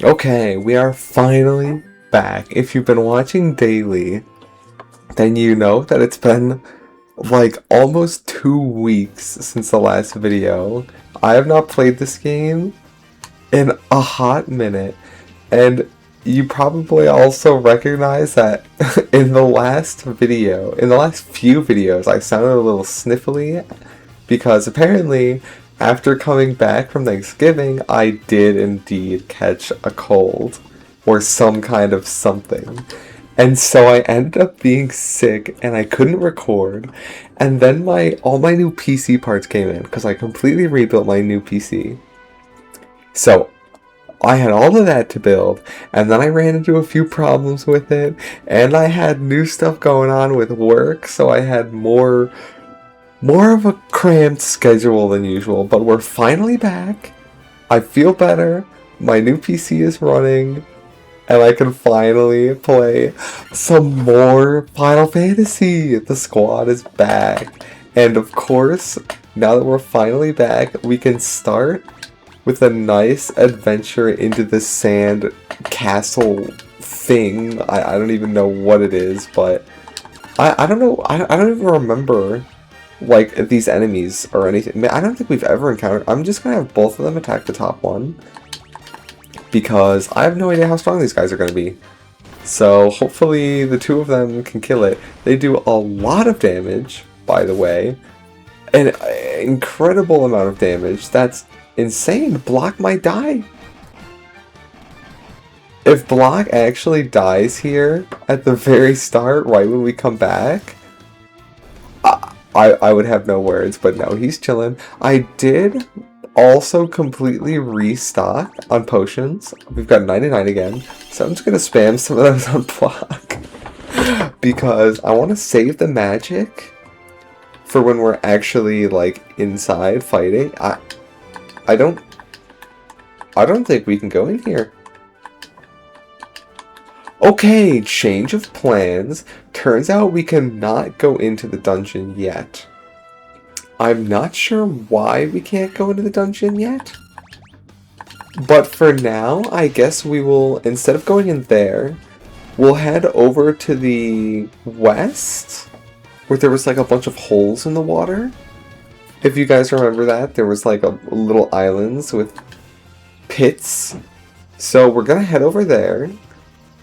Okay, we are finally back. If you've been watching daily, then you know that it's been like almost 2 weeks since the last video. I have not played this game in a hot minute, and you probably also recognize that in the last video, in the last few videos, I sounded a little sniffly because apparently after coming back from Thanksgiving, I did indeed catch a cold or some kind of something. And so I ended up being sick and I couldn't record. And then all my new PC parts came in because I completely rebuilt my new PC. So I had all of that to build, and then I ran into a few problems with it, and I had new stuff going on with work, so I had more of a cramped schedule than usual, but we're finally back. I feel better. My new PC is running, and I can finally play some more Final Fantasy. The squad is back. And of course, now that we're finally back, we can start with a nice adventure into the sand castle thing. I don't even know what it is, but I don't know. I don't even remember like these enemies or anything. I don't think we've ever encountered. I'm just gonna have both of them attack the top one because I have no idea how strong these guys are gonna be. So hopefully the two of them can kill it. They do a lot of damage, by the way, an incredible amount of damage. That's insane. Block might die. If Block actually dies here at the very start, right when we come back, I would have no words, but no, he's chilling. I did also completely restock on potions. We've got 99 again, so I'm just going to spam some of those on Block because I want to save the magic for when we're actually like inside fighting. I don't think we can go in here. Okay, change of plans. Turns out we cannot go into the dungeon yet. I'm not sure why we can't go into the dungeon yet. But for now, I guess we will, instead of going in there, we'll head over to the west, where there was like a bunch of holes in the water. If you guys remember that, there was like a little islands with pits. So we're gonna head over there,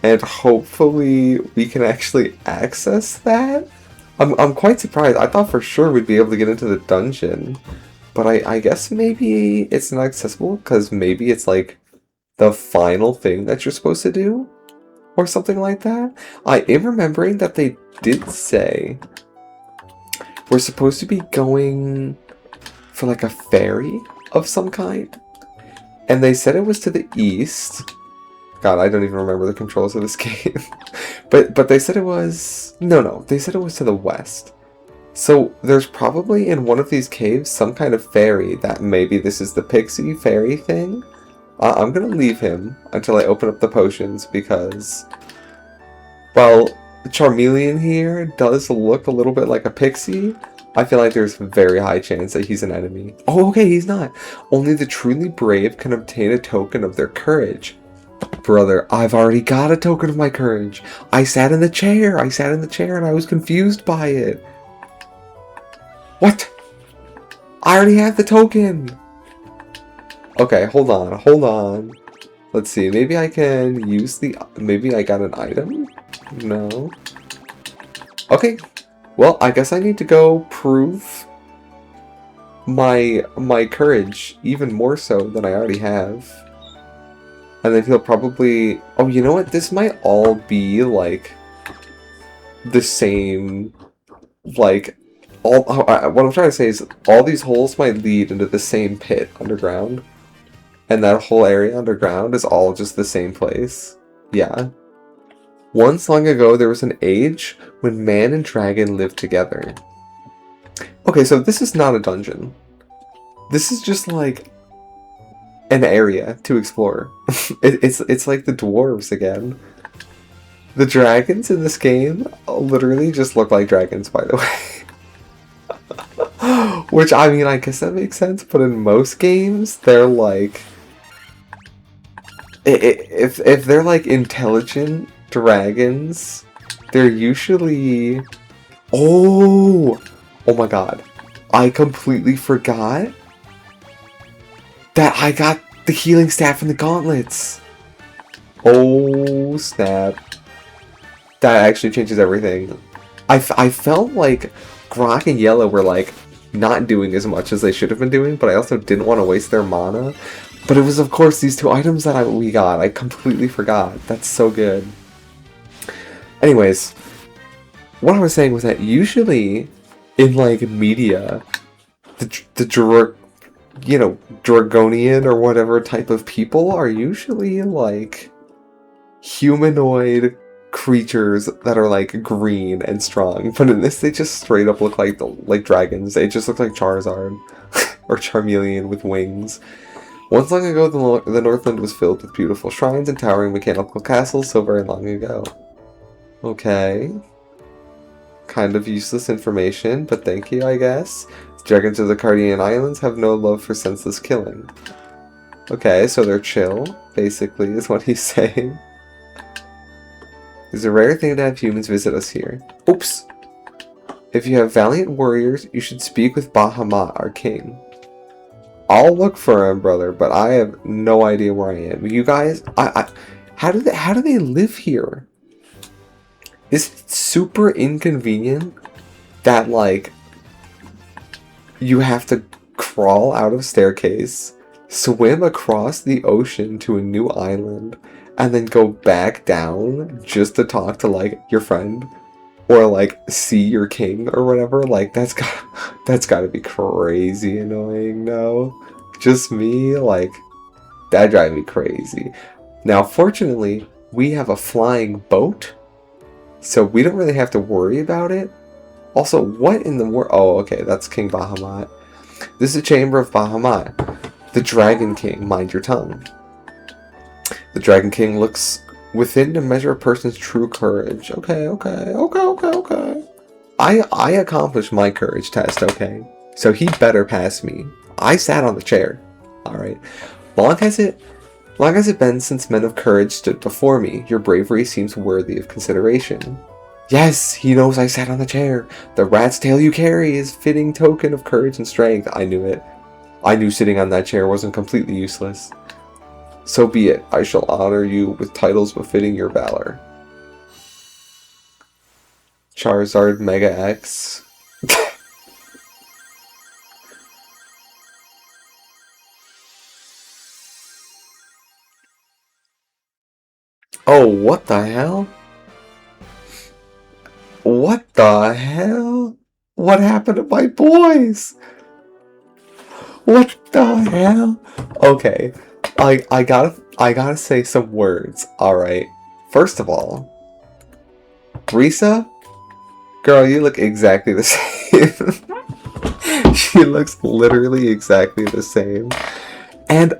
and hopefully we can actually access that. I'm quite surprised. I thought for sure we'd be able to get into the dungeon, but I guess maybe it's not accessible because maybe it's like the final thing that you're supposed to do or something like that. I am remembering that they did say we're supposed to be going for like a ferry of some kind, and they said it was to the east. God, I don't even remember the controls of this game. but they said it was no, they said it was to the west. So there's probably in one of these caves some kind of fairy that maybe this is the pixie fairy thing. I'm gonna leave him until I open up the potions because, well, Charmeleon here does look a little bit like a pixie. I feel like there's a very high chance that he's an enemy. Oh, okay, he's not. Only the truly brave can obtain a token of their courage. Brother, I've already got a token of my courage. I sat in the chair and I was confused by it. What? I already have the token. Okay, hold on. Let's see, maybe I can use maybe I got an item? No. Okay, well, I guess I need to go prove my courage even more so than I already have. And then he'll probably... Oh, you know what? This might all be, like, the same... Like, what I'm trying to say is all these holes might lead into the same pit underground. And that whole area underground is all just the same place. Yeah. Once long ago, there was an age when man and dragon lived together. Okay, so this is not a dungeon. This is just, like, an area to explore. It's like the dwarves again. The dragons in this game literally just look like dragons, by the way. Which, I mean, I guess that makes sense, but in most games, they're like... If they're like intelligent dragons, they're usually... Oh! Oh my god. I completely forgot that I got the healing staff and the gauntlets. Oh, snap. That actually changes everything. I felt like Grok and Yela were like not doing as much as they should have been doing, but I also didn't want to waste their mana. But it was, of course, these two items that we got. I completely forgot. That's so good. Anyways, what I was saying was that usually in like media, the Dragonian or whatever type of people are usually like humanoid creatures that are like green and strong, but in this they just straight up look like dragons. They just look like Charizard or Charmeleon with wings. Once long ago, the Northland was filled with beautiful shrines and towering mechanical castles, so very long ago. Okay. Kind of useless information, but thank you, I guess. The dragons of the Cardian Islands have no love for senseless killing. Okay, so they're chill, basically, is what he's saying. It's a rare thing to have humans visit us here. Oops! If you have valiant warriors, you should speak with Bahamut, our king. I'll look for him, brother, but I have no idea where I am. You guys, how do they live here? Is it super inconvenient that, like, you have to crawl out of staircase, swim across the ocean to a new island, and then go back down just to talk to, like, your friend? Or, like, see your king or whatever? Like, that's gotta be crazy annoying, no? Just me? Like, that drives me crazy. Now, fortunately, we have a flying boat, so we don't really have to worry about it. Also, what in the world? Oh, okay, that's King Bahamut. This is a chamber of Bahamut, the Dragon King. Mind your tongue. The Dragon King looks within to measure a person's true courage. Okay. I accomplished my courage test, okay? So he better pass me. I sat on the chair. Alright. Long has it been since men of courage stood before me? Your bravery seems worthy of consideration. Yes, he knows I sat on the chair. The rat's tail you carry is fitting token of courage and strength. I knew it. I knew sitting on that chair wasn't completely useless. So be it. I shall honor you with titles befitting your valor. Charizard Mega X. Oh, what the hell? What the hell? What happened to my boys? What the hell? Okay, I gotta say some words. All right. First of all, Risa, girl, you look exactly the same. She looks literally exactly the same. And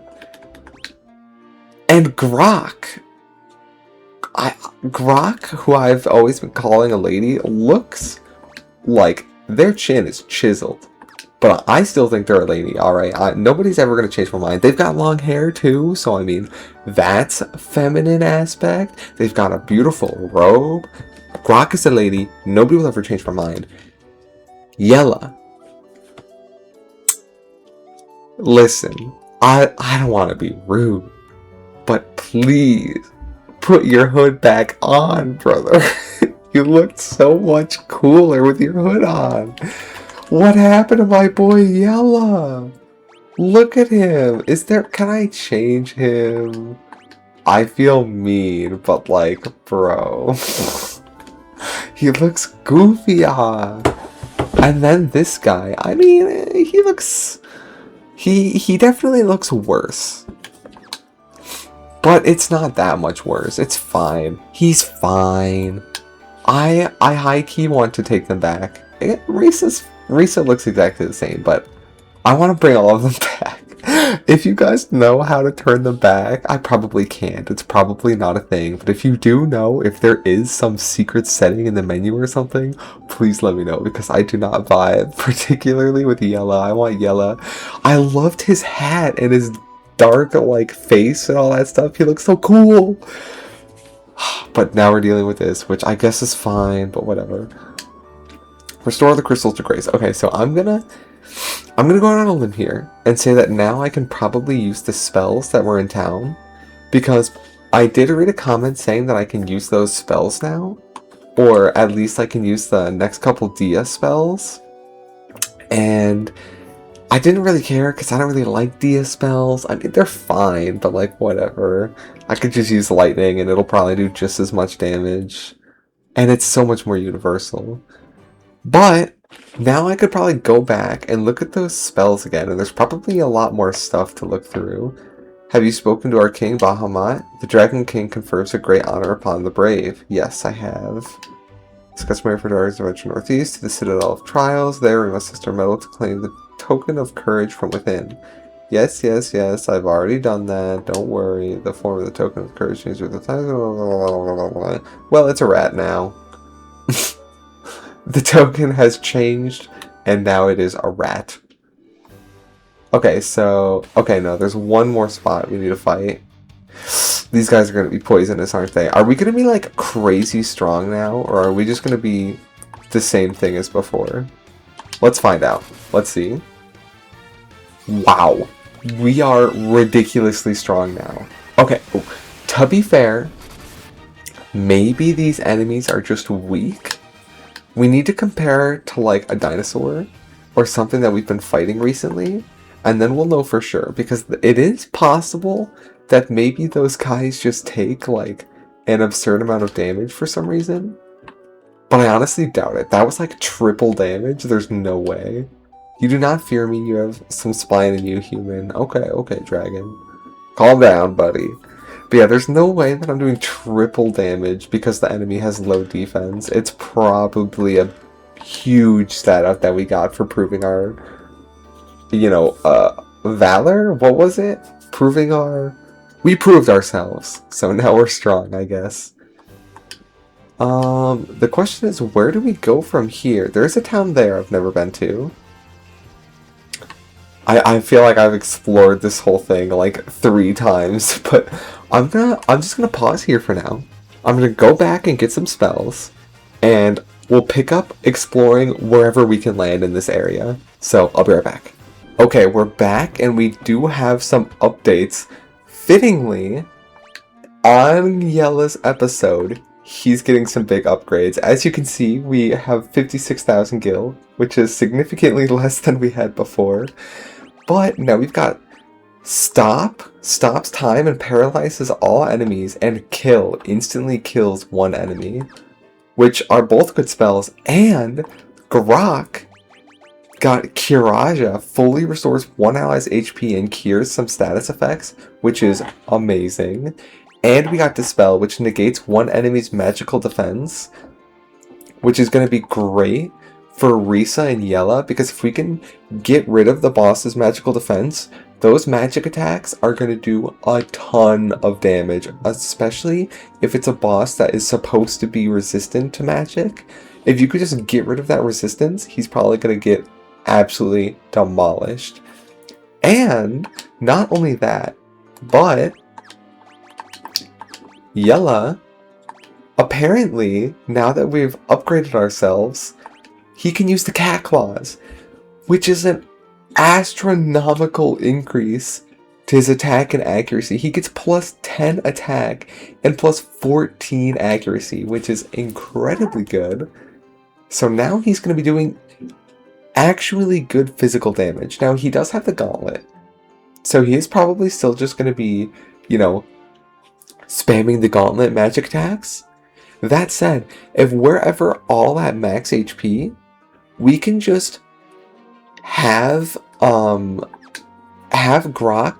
Grok. Grok, who I've always been calling a lady, looks like their chin is chiseled. But I still think they're a lady, alright? Nobody's ever going to change my mind. They've got long hair too, so I mean, that's a feminine aspect. They've got a beautiful robe. Grok is a lady. Nobody will ever change my mind. Yela. Listen, I don't want to be rude, but please put your hood back on, brother. You looked so much cooler with your hood on. What happened to my boy Yela? Look at him. Can I change him? I feel mean, but like, bro. He looks goofy on. And then this guy, I mean, he looks... He definitely looks worse. But it's not that much worse. It's fine. He's fine. I high-key want to take them back. Risa looks exactly the same, but I want to bring all of them back. If you guys know how to turn them back, I probably can't. It's probably not a thing. But if you do know, if there is some secret setting in the menu or something, please let me know, because I do not vibe particularly with Yela. I want Yela. I loved his hat and his dark, like, face and all that stuff. He looks so cool. But now we're dealing with this, which I guess is fine, but whatever. Restore the crystals to grace. Okay, so I'm gonna go out on a limb here and say that now I can probably use the spells that were in town, because I did read a comment saying that I can use those spells now, or at least I can use the next couple Dia spells, and I didn't really care because I don't really like Dia spells. I mean, they're fine, but like, whatever. I could just use lightning and it'll probably do just as much damage, and it's so much more universal. But now I could probably go back and look at those spells again, and there's probably a lot more stuff to look through. Have you spoken to our king, Bahamut? The Dragon King confers a great honor upon the brave. Yes, I have. It's customary for daughters to venture northeast to the Citadel of Trials. There we must test our metal to claim the token of courage from within. Yes, yes, yes, I've already done that. Don't worry. The form of the token of courage changes with the time. Well, it's a rat now. The token has changed, and now it is a rat. Okay, so... Okay, no, there's one more spot we need to fight. These guys are going to be poisonous, aren't they? Are we going to be, like, crazy strong now, or are we just going to be the same thing as before? Let's find out. Let's see. Wow. We are ridiculously strong now. Okay, to be fair, maybe these enemies are just weak. We need to compare to, like, a dinosaur or something that we've been fighting recently, and then we'll know for sure, because it is possible that maybe those guys just take, like, an absurd amount of damage for some reason. But I honestly doubt it. That was, like, triple damage. There's no way. You do not fear me. You have some spine in you, human. Okay, okay, dragon. Calm down, buddy. But yeah, there's no way that I'm doing triple damage because the enemy has low defense. It's probably a huge setup that we got for proving our, you know, valor? What was it? Proving our... We proved ourselves. So now we're strong, I guess. The question is, where do we go from here? There's a town there I've never been to. I feel like I've explored this whole thing like 3 times, but I'm just gonna pause here for now. I'm gonna go back and get some spells, and we'll pick up exploring wherever we can land in this area. So I'll be right back. Okay, we're back, and we do have some updates. Fittingly, on Yela's episode, he's getting some big upgrades. As you can see, we have 56,000 gil, which is significantly less than we had before. But now we've got stops time and paralyzes all enemies, and kill instantly kills one enemy, which are both good spells. And Grok got Kiraja, fully restores one ally's HP and cures some status effects, which is amazing. And we got Dispel, which negates one enemy's magical defense, which is going to be great for Risa and Yela, because if we can get rid of the boss's magical defense, those magic attacks are going to do a ton of damage, especially if it's a boss that is supposed to be resistant to magic. If you could just get rid of that resistance, he's probably going to get absolutely demolished. And not only that, but Yela, apparently, now that we've upgraded ourselves, he can use the cat claws, which is an astronomical increase to his attack and accuracy. He gets plus 10 attack and plus 14 accuracy, which is incredibly good. So now he's going to be doing actually good physical damage. Now, he does have the gauntlet, so he is probably still just going to be, you know, spamming the gauntlet magic attacks. That said, if we're ever all at max HP, we can just have Grok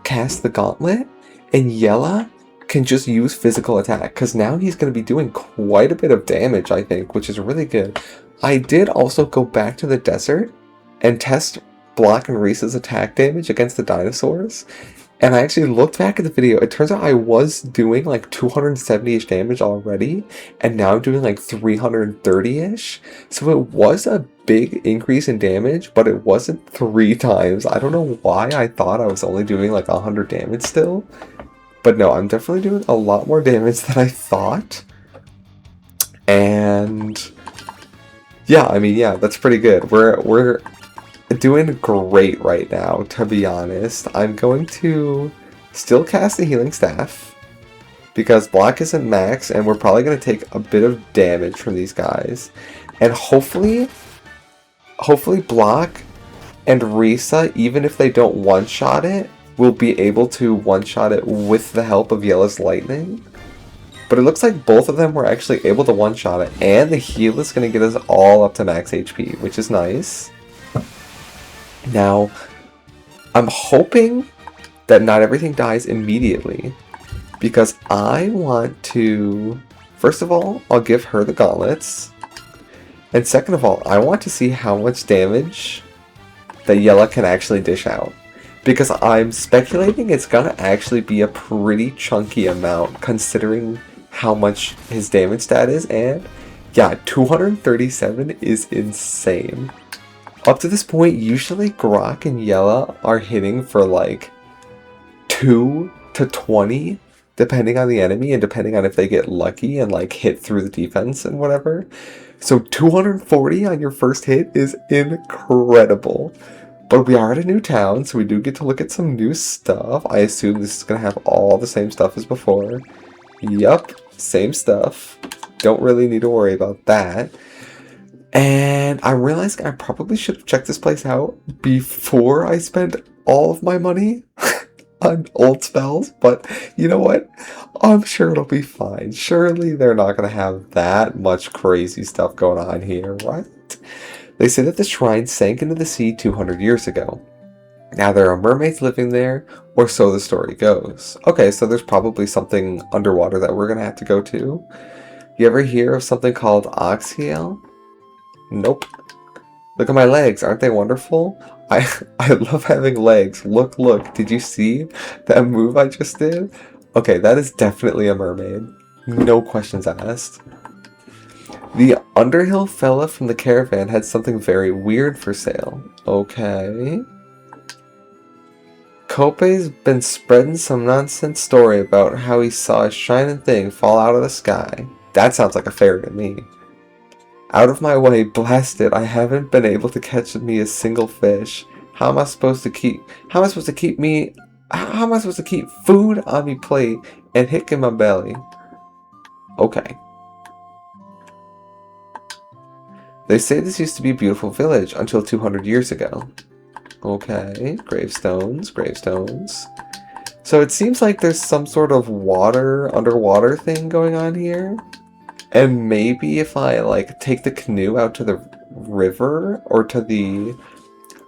cast the gauntlet, and Yela can just use physical attack, because now he's going to be doing quite a bit of damage, I think, which is really good. I did also go back to the desert and test Block and Risa's attack damage against the dinosaurs, And I actually looked back at the video. It turns out I was doing like 270-ish damage already, and now I'm doing like 330-ish. So it was a big increase in damage, but it wasn't 3 times. I don't know why I thought I was only doing like 100 damage still. But no, I'm definitely doing a lot more damage than I thought. And yeah, I mean, yeah, that's pretty good. We're doing great right now, to be honest. I'm going to still cast the healing staff because block isn't max, and we're probably going to take a bit of damage from these guys. And hopefully block and Risa, even if they don't one-shot it, will be able to one-shot it with the help of Yela's lightning. But it looks like both of them were actually able to one-shot it, and the heal is going to get us all up to max HP, which is nice. Now, I'm hoping that not everything dies immediately, because I want to, first of all, I'll give her the gauntlets, and second of all, I want to see how much damage that Yela can actually dish out, because I'm speculating it's gonna actually be a pretty chunky amount considering how much his damage stat is, and yeah, 237 is insane. Up to this point, usually Grok and Yela are hitting for like 2 to 20, depending on the enemy and depending on if they get lucky and like hit through the defense and whatever. So 240 on your first hit is incredible. But we are at a new town, so we do get to look at some new stuff. I assume this is going to have all the same stuff as before. Yup, same stuff. Don't really need to worry about that. And I'm realizing I probably should have checked this place out before I spent all of my money on old spells, but you know what? I'm sure it'll be fine. Surely they're not going to have that much crazy stuff going on here, right? They say that the shrine sank into the sea 200 years ago. Now there are mermaids living there, or so the story goes. Okay, so there's probably something underwater that we're going to have to go to. You ever hear of something called Oxheal? Nope. Look at my legs, aren't they wonderful? I love having legs. Look, did you see that move I just did? Okay, that is definitely a mermaid. No questions asked. The Underhill fella from the caravan had something very weird for sale. Okay. Kope's been spreading some nonsense story about how he saw a shining thing fall out of the sky. That sounds like a fairy to me. Out of my way, blast it, I haven't been able to catch me a single fish. How am I supposed to keep food on me plate and hick in my belly? Okay. They say this used to be a beautiful village until 200 years ago. Okay, gravestones. So it seems like there's some sort of underwater thing going on here. And maybe if I, like, take the canoe out to the river or to the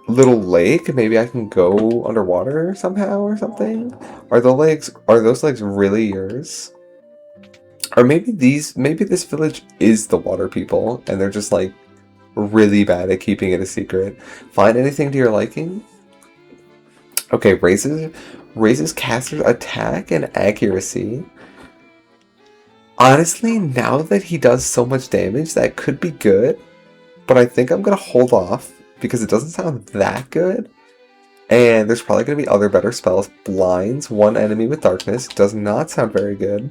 little lake, maybe I can go underwater somehow or something? Are those legs really yours? Or maybe this village is the water people, and they're just, like, really bad at keeping it a secret. Find anything to your liking? Okay, raises caster's attack and accuracy. Honestly, now that he does so much damage, that could be good. But I think I'm going to hold off because it doesn't sound that good. And there's probably going to be other better spells. Blinds one enemy with darkness. Does not sound very good.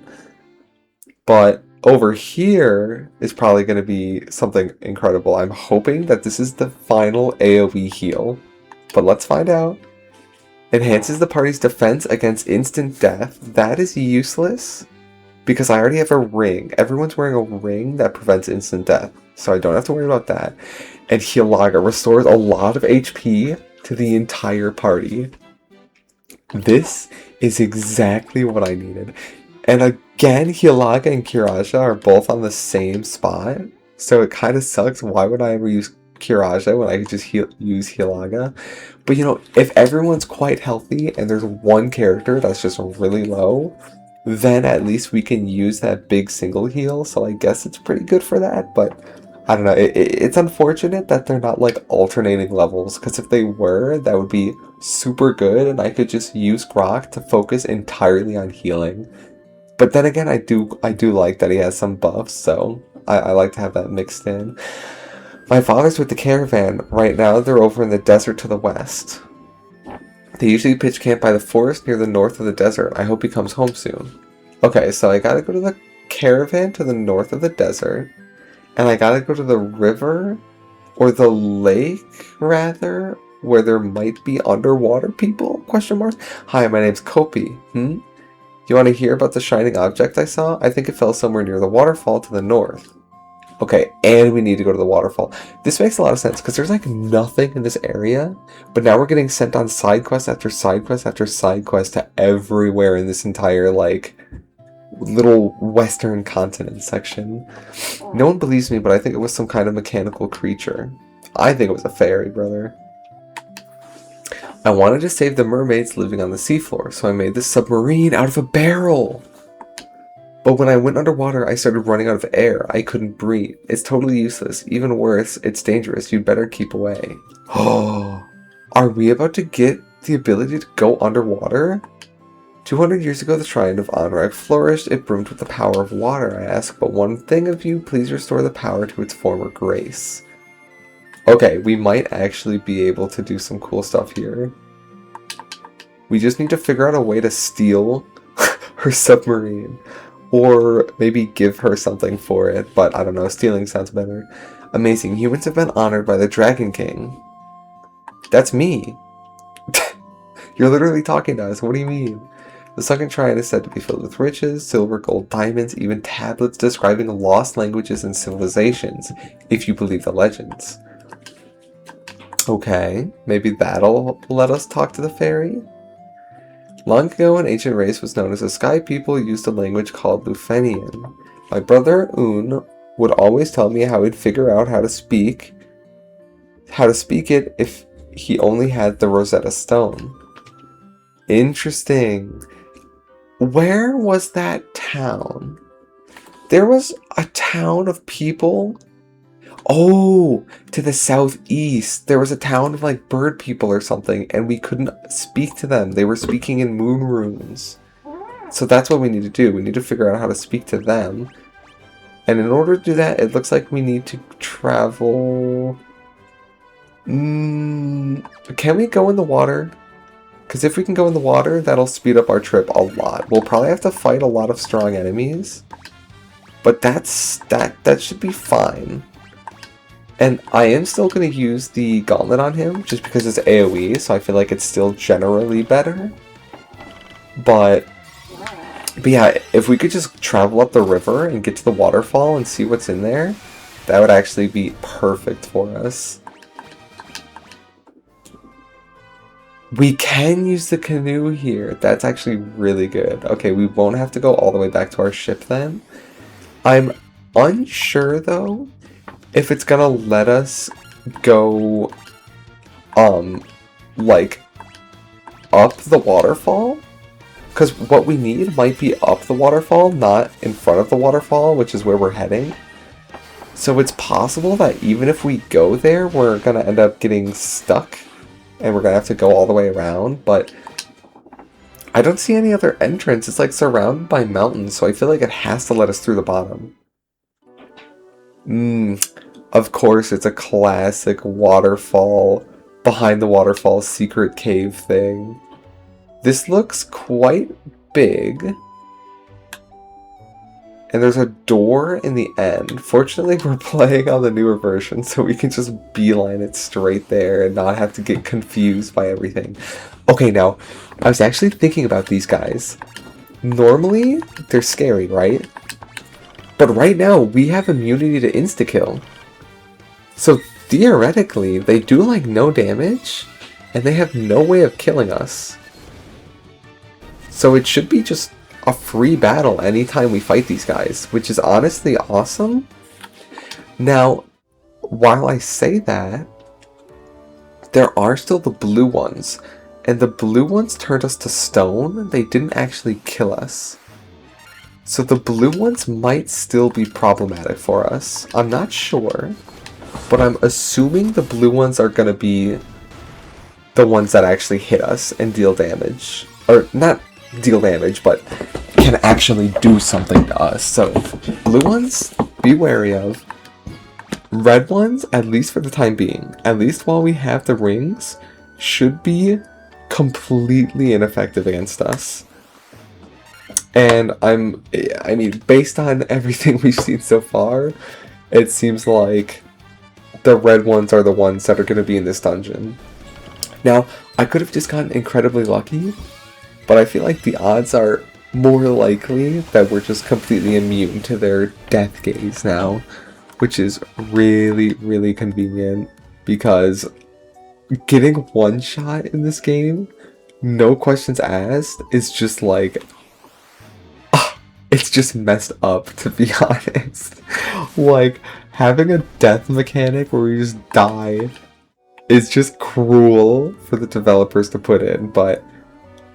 But over here is probably going to be something incredible. I'm hoping that this is the final AoE heal. But let's find out. Enhances the party's defense against instant death. That is useless. Because I already have a ring. Everyone's wearing a ring that prevents instant death. So I don't have to worry about that. And Hilaga restores a lot of HP to the entire party. This is exactly what I needed. And again, Hilaga and Kiraja are both on the same spot. So it kind of sucks. Why would I ever use Kiraja when I could just use Hilaga? But you know, if everyone's quite healthy and there's one character that's just really low, then at least we can use that big single heal, so I guess it's pretty good for that, but I don't know, it's unfortunate that they're not like alternating levels, because if they were, that would be super good and I could just use Grok to focus entirely on healing. But then again, I do like that he has some buffs, so I like to have that mixed in. My father's with the caravan. Right now they're over in the desert to the west. They usually pitch camp by the forest near the north of the desert. I hope he comes home soon. Okay, so I gotta go to the caravan to the north of the desert. And I gotta go to the river, or the lake, rather, where there might be underwater people? Question mark. Hi, my name's Kopi. You want to hear about the shining object I saw? I think it fell somewhere near the waterfall to the north. Okay, and we need to go to the waterfall. This makes a lot of sense, because there's like nothing in this area, but now we're getting sent on side quest after side quest after side quest to everywhere in this entire, like, little western continent section. No one believes me, but I think it was some kind of mechanical creature. I think it was a fairy, brother. I wanted to save the mermaids living on the seafloor, so I made this submarine out of a barrel. But when I went underwater, I started running out of air. I couldn't breathe. It's totally useless. Even worse, it's dangerous. You'd better keep away. Oh, are we about to get the ability to go underwater? 200 years ago, the Shrine of Anrag flourished. It brimmed with the power of water. I ask but one thing of you. Please restore the power to its former grace. Okay, we might actually be able to do some cool stuff here. We just need to figure out a way to steal her submarine. Or maybe give her something for it. But I don't know, stealing sounds better. Amazing. Humans have been honored by the Dragon King. That's me. You're literally talking to us. What do you mean? The second shrine is said to be filled with riches, silver, gold, diamonds, even tablets describing lost languages and civilizations, if you believe the legends. Okay, maybe that'll let us talk to the fairy? Long ago, an ancient race was known as the Sky People used a language called Lufenian. My brother Un would always tell me how he'd figure out how to speak it if he only had the Rosetta Stone. Interesting. Where was that town? There was a town of people. Oh, to the southeast. There was a town of like bird people or something, and we couldn't speak to them. They were speaking in moon runes. So that's what we need to do. We need to figure out how to speak to them. And in order to do that, it looks like we need to travel. Can we go in the water? Because if we can go in the water, that'll speed up our trip a lot. We'll probably have to fight a lot of strong enemies. But that should be fine. And I am still going to use the gauntlet on him, just because it's AoE, so I feel like it's still generally better. But yeah, if we could just travel up the river and get to the waterfall and see what's in there, that would actually be perfect for us. We can use the canoe here. That's actually really good. Okay, we won't have to go all the way back to our ship then. I'm unsure, though, if it's gonna let us go, like, up the waterfall. Because what we need might be up the waterfall, not in front of the waterfall, which is where we're heading. So it's possible that even if we go there, we're gonna end up getting stuck. And we're gonna have to go all the way around, but I don't see any other entrance. It's like surrounded by mountains, so I feel like it has to let us through the bottom. Of course, it's a classic waterfall, behind the waterfall secret cave thing. This looks quite big. And there's a door in the end. Fortunately, we're playing on the newer version, so we can just beeline it straight there and not have to get confused by everything. Okay, now, I was actually thinking about these guys. Normally, they're scary, right? But right now, we have immunity to insta-kill. So, theoretically, they do, like, no damage, and they have no way of killing us. So it should be just a free battle anytime we fight these guys, which is honestly awesome. Now, while I say that, there are still the blue ones, and the blue ones turned us to stone. They didn't actually kill us. So the blue ones might still be problematic for us. I'm not sure, but I'm assuming the blue ones are going to be the ones that actually hit us and deal damage. Or not deal damage, but can actually do something to us. So blue ones, be wary of. Red ones, at least for the time being, at least while we have the rings, should be completely ineffective against us. And I mean, based on everything we've seen so far, it seems like the red ones are the ones that are going to be in this dungeon. Now, I could have just gotten incredibly lucky, but I feel like the odds are more likely that we're just completely immune to their death gaze now, which is really, really convenient, because getting one shot in this game, no questions asked, is just like, it's just messed up, to be honest. Like, having a death mechanic where we just die is just cruel for the developers to put in, but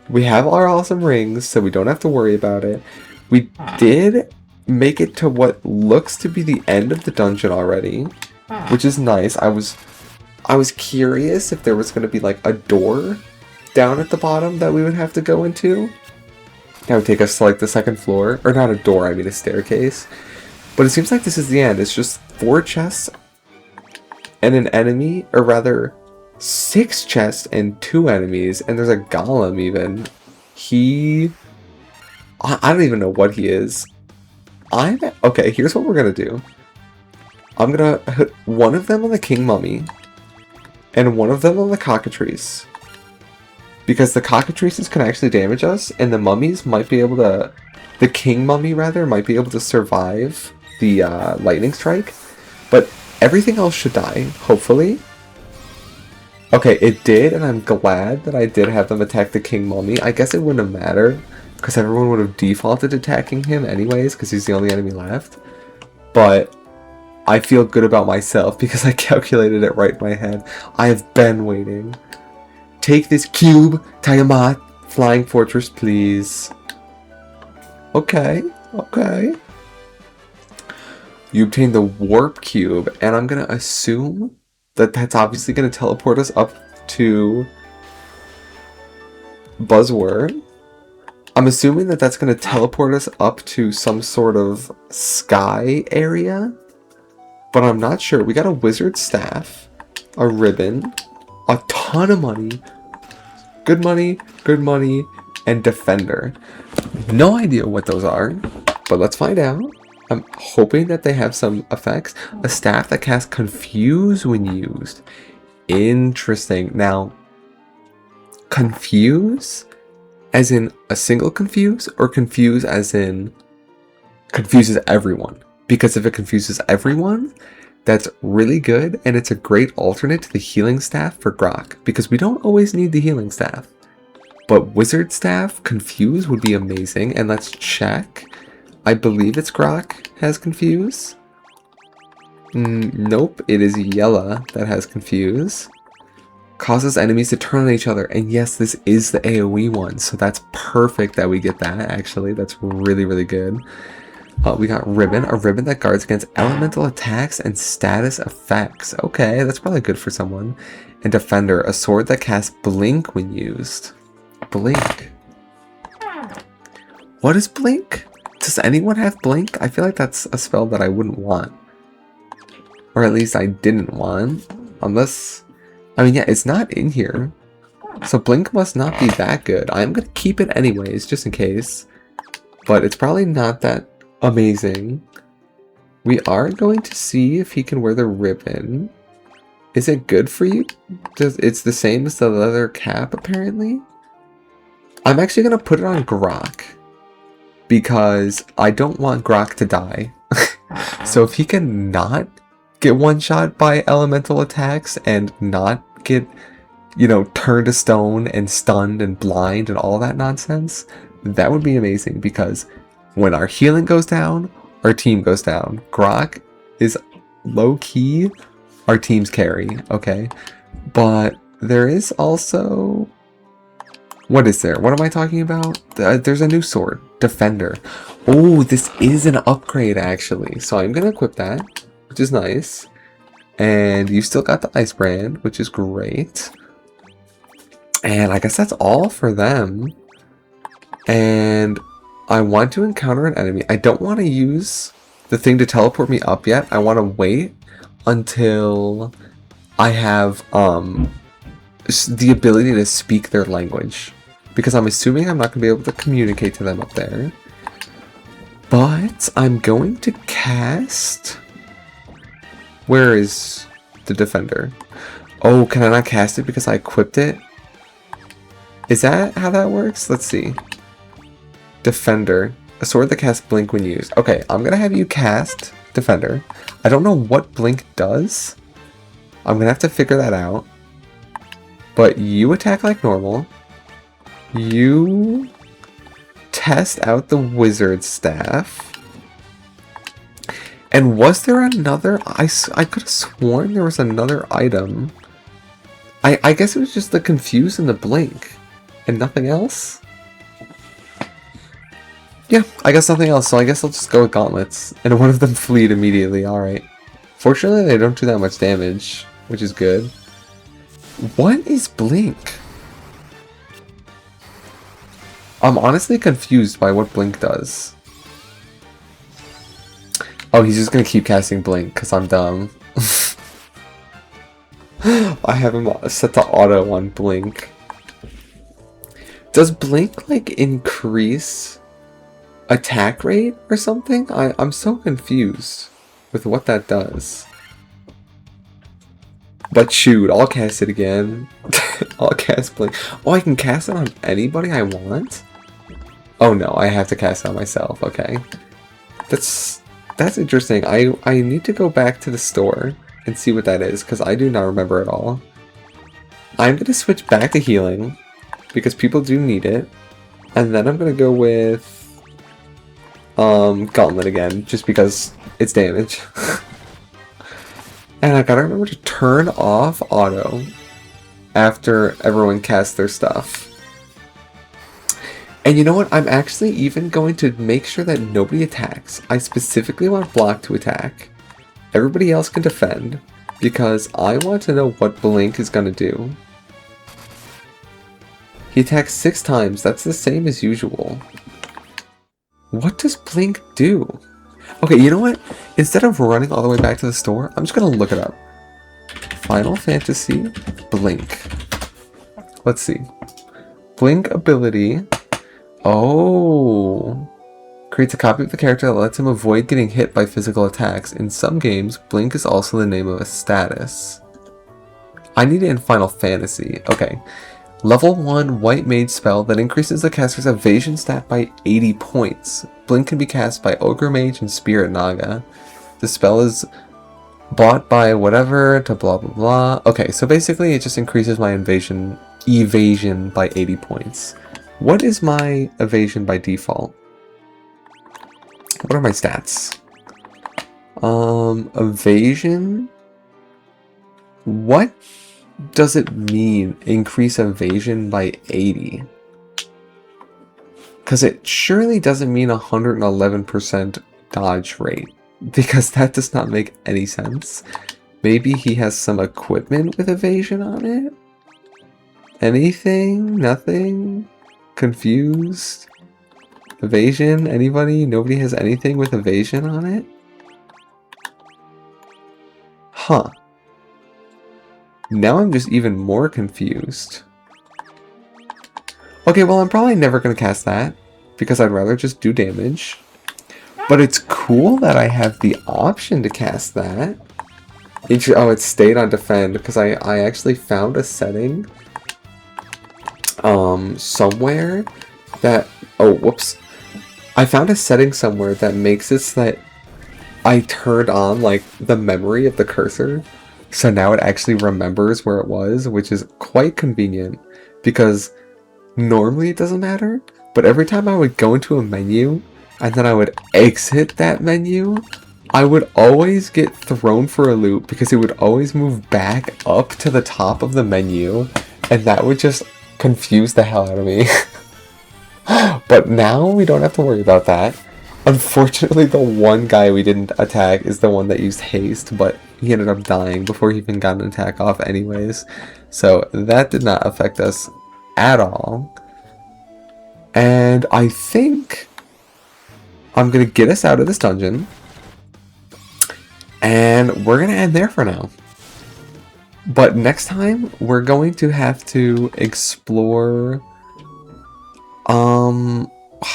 we have our awesome rings, so we don't have to worry about it. We did make it to what looks to be the end of the dungeon already, which is nice. I was curious if there was going to be like a door down at the bottom that we would have to go into. That would take us to like the second floor. Or not a door, I mean a staircase. But it seems like this is the end. It's just 4 chests and an enemy. Or rather, 6 chests and 2 enemies. And there's a golem even. I don't even know what he is. Okay, here's what we're going to do. I'm going to hit one of them on the King Mummy. And one of them on the Cockatrice. Because the Cockatrices can actually damage us, and the mummies might be able to... The King Mummy, rather, might be able to survive the lightning strike. But everything else should die, hopefully. Okay, it did, and I'm glad that I did have them attack the King Mummy. I guess it wouldn't have mattered, because everyone would have defaulted attacking him anyways, because he's the only enemy left. But I feel good about myself, because I calculated it right in my head. I have been waiting. Take this cube, Tiamat, Flying Fortress, please. Okay, okay. You obtain the Warp Cube, and I'm going to assume that that's obviously going to teleport us up to Buzzword. I'm assuming that that's going to teleport us up to some sort of sky area, but I'm not sure. We got a Wizard Staff, a ribbon, a ton of money, good money, and Defender. No idea what those are, but let's find out. I'm hoping that they have some effects. A staff that casts Confuse when used. Interesting. Now, Confuse as in a single Confuse, or Confuse as in confuses everyone? Because if it confuses everyone, that's really good, and it's a great alternate to the Healing Staff for Grok, because we don't always need the Healing Staff. But Wizard Staff, Confuse would be amazing, and let's check. I believe it's Grok has Confuse. Nope, it is Yela that has Confuse. Causes enemies to turn on each other, and yes, this is the AoE one, so that's perfect that we get that, actually. That's really, really good. We got Ribbon, a ribbon that guards against elemental attacks and status effects. Okay, that's probably good for someone. And Defender, a sword that casts Blink when used. Blink. What is Blink? Does anyone have Blink? I feel like that's a spell that I wouldn't want. Or at least I didn't want. Unless... I mean, yeah, it's not in here. So Blink must not be that good. I'm going to keep it anyways, just in case. But it's probably not that amazing. We are going to see if he can wear the ribbon. Is it good for you? It's the same as the leather cap, apparently. I'm actually going to put it on Grok, because I don't want Grok to die. So if he can not get one-shot by elemental attacks and not get, you know, turned to stone and stunned and blind and all that nonsense, that would be amazing, because when our healing goes down, our team goes down. Grok is low-key our team's carry, okay? But there is also... What is there? What am I talking about? There's a new sword. Defender. Oh, this is an upgrade actually. So I'm gonna equip that, which is nice. And you still got the ice brand, which is great. And I guess that's all for them. And I want to encounter an enemy. I don't want to use the thing to teleport me up yet. I want to wait until I have the ability to speak their language. Because I'm assuming I'm not going to be able to communicate to them up there. But I'm going to cast... Where is the defender? Oh, can I not cast it because I equipped it? Is that how that works? Let's see. Defender. A sword that casts blink when used. Okay, I'm gonna have you cast Defender. I don't know what blink does. I'm gonna have to figure that out. But you attack like normal. You test out the wizard staff. And was there another? I could have sworn there was another item. I guess it was just the confuse and the blink. And nothing else? Yeah, I guess nothing else, so I guess I'll just go with gauntlets. And one of them fleed immediately, alright. Fortunately, they don't do that much damage, which is good. What is blink? I'm honestly confused by what blink does. Oh, he's just gonna keep casting blink, because I'm dumb. I have him set to auto on blink. Does blink, like, increase attack rate or something? I'm so confused with what that does. But shoot, I'll cast it again. I'll cast blink. Oh, I can cast it on anybody I want? Oh no, I have to cast it on myself, okay. That's interesting. I need to go back to the store and see what that is, because I do not remember at all. I'm going to switch back to healing, because people do need it. And then I'm going to go with Gauntlet again, just because it's damage. And I gotta remember to turn off auto after everyone casts their stuff. And you know what? I'm actually even going to make sure that nobody attacks. I specifically want Block to attack. Everybody else can defend, because I want to know what Blink is going to do. He attacks 6 times. That's the same as usual. What does Blink do? Okay, you know what? Instead of running all the way back to the store, I'm just going to look it up. Final Fantasy Blink. Let's see. Blink ability. Oh. Creates a copy of the character that lets him avoid getting hit by physical attacks. In some games, Blink is also the name of a status. I need it in Final Fantasy. Okay. Level 1 White Mage spell that increases the caster's evasion stat by 80 points. Blink can be cast by Ogre Mage and Spirit Naga. The spell is bought by whatever to blah blah blah. Okay, so basically it just increases my evasion by 80 points. What is my evasion by default? What are my stats? Evasion? What does it mean, increase evasion by 80? Because it surely doesn't mean 111% dodge rate, because that does not make any sense. Maybe he has some equipment with evasion on it? Anything? Nothing? Confused? Evasion? Anybody? Nobody has anything with evasion on it? Huh. Now I'm just even more confused. Okay, well I'm probably never going to cast that, because I'd rather just do damage. But it's cool that I have the option to cast that. Oh, it stayed on defend, because I actually found a setting somewhere that... Oh, whoops. I found a setting somewhere that makes it so that I turned on, like, the memory of the cursor. So now it actually remembers where it was, which is quite convenient, because normally it doesn't matter, but every time I would go into a menu and then I would exit that menu, I would always get thrown for a loop, because it would always move back up to the top of the menu, and that would just confuse the hell out of me. But now we don't have to worry about that. Unfortunately, the one guy we didn't attack is the one that used haste, but he ended up dying before he even got an attack off anyways. So that did not affect us at all. And I think I'm going to get us out of this dungeon. And we're going to end there for now. But next time, we're going to have to explore...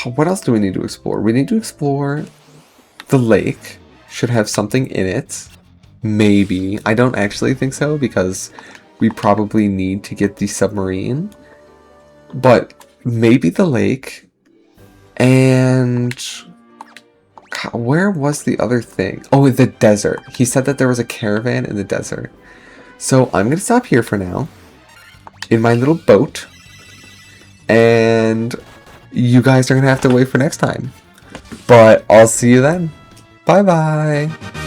what else do we need to explore? We need to explore the lake. Should have something in it. Maybe. I don't actually think so because we probably need to get the submarine. But maybe the lake. And where was the other thing? Oh, the desert. He said that there was a caravan in the desert. So I'm going to stop here for now. In my little boat. And you guys are going to have to wait for next time. But I'll see you then. Bye-bye.